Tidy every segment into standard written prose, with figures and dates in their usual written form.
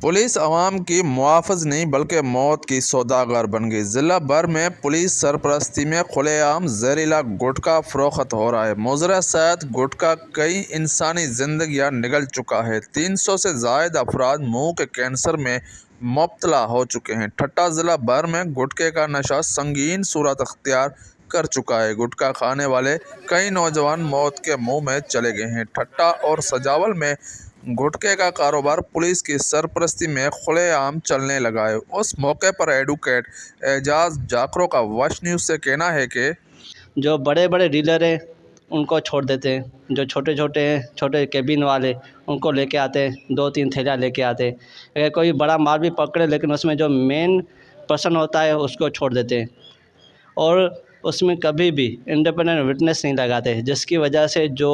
Police अवाम की मुआफ़िज़ नहीं बल्कि मौत की सौदागर बन गई। ज़िला भर में पुलिस सरपरस्ती में खुलेआम जहरीला गुटखा फ़रोख्त हो रहा है। मुज़र्रा साथ गुटखा कई इंसानी ज़िंदगियाँ निगल चुका है। 300 से ज़ायद अफराद मुँह के कैंसर में मुब्तला हो चुके हैं। ठट्टा ज़िला भर में गुटखे का नशा संगीन सूरत अख्तियार कर चुका है। गुटखा खाने वाले कई नौजवान मौत के मुंह में चले गए हैं। ठट्टा और सजावल में गुटखे का कारोबार पुलिस की सरपरस्ती में खुलेआम चलने लगा है। उस मौके पर एडवोकेट एजाज जाकरो का वश न्यूज़ से कहना है कि जो बड़े बड़े डीलर हैं उनको छोड़ देते हैं, जो छोटे छोटे हैं, छोटे केबिन वाले, उनको लेके आते हैं, 2-3 थैलियाँ लेके आते हैं। अगर कोई बड़ा माल भी पकड़े लेकिन उसमें जो मेन पर्सन होता है उसको छोड़ देते हैं और उसमें कभी भी इंडिपेंडेंट विटनेस नहीं लगाते, जिसकी वजह से जो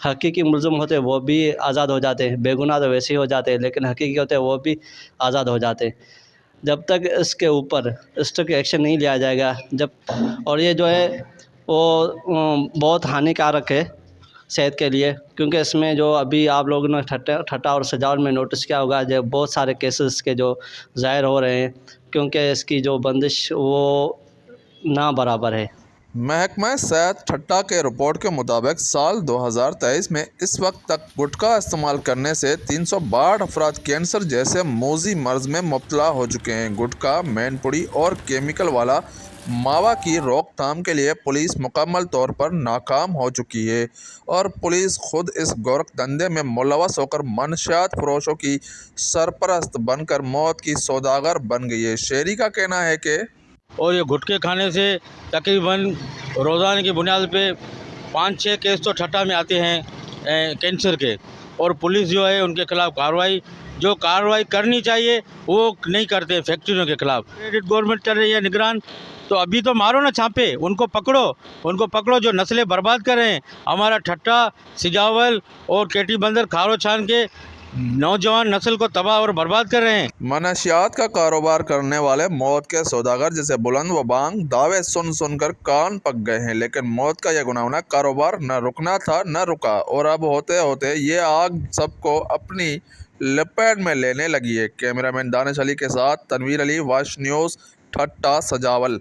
हकीकी मुलज़िम होते हैं वो भी आज़ाद हो जाते हैं। बेगुनाह तो वैसे ही हो जाते हैं, लेकिन हकीकी होते हैं वो भी आज़ाद हो जाते हैं। जब तक इसके ऊपर स्ट्रिक्ट एक्शन नहीं लिया जाएगा, जब और ये जो है वो बहुत हानिकारक है सेहत के लिए, क्योंकि इसमें जो अभी आप लोगों ने ठट्टा और सजावट में नोटिस किया होगा, जो बहुत सारे केसेस के जो ज़ाहिर हो रहे हैं, क्योंकि इसकी जो बंदिश वो ना बराबर है। महकमा सेहत ठट्टा के रिपोर्ट के मुताबिक साल 2023 में इस वक्त तक गुटखा इस्तेमाल करने से 362 अफराद कैंसर जैसे मोजी मर्ज में मुब्तला हो चुके हैं। गुटखा, मैनपुरी और केमिकल वाला मावा की रोकथाम के लिए पुलिस मुकम्मल तौर पर नाकाम हो चुकी है और पुलिस खुद इस गोरख धंधे में मुलवस होकर मनशियात फरोशों की सरपरस्त बनकर मौत की सौदागर बन गई है। शहरी का कहना है कि और ये गुटखे खाने से तकरीबन रोज़ाना की बुनियाद पे 5-6 केस तो ठट्टा में आते हैं कैंसर के, और पुलिस जो है उनके खिलाफ कार्रवाई करनी चाहिए वो नहीं करते फैक्ट्रियों के खिलाफ। क्रेडिट गवर्नमेंट कर रही है निगरान, तो अभी तो मारो ना छापे, उनको पकड़ो जो नस्लें बर्बाद कर रहे हैं। हमारा ठट्टा, सिजावल और केटी बंदर, खारो छान के नौजवान नस्ल को तबाह और बर्बाद कर रहे हैं। मनशियात का कारोबार करने वाले मौत के सौदागर जैसे बुलंद व बांग दावे सुन सुनकर कान पक गए हैं, लेकिन मौत का यह गुनाहगार कारोबार न रुकना था न रुका और अब होते होते ये आग सबको अपनी लपेट में लेने लगी है। कैमरामैन दानिश अली के साथ तनवीर अली, वॉच न्यूज़, ठट्टा, सजावल।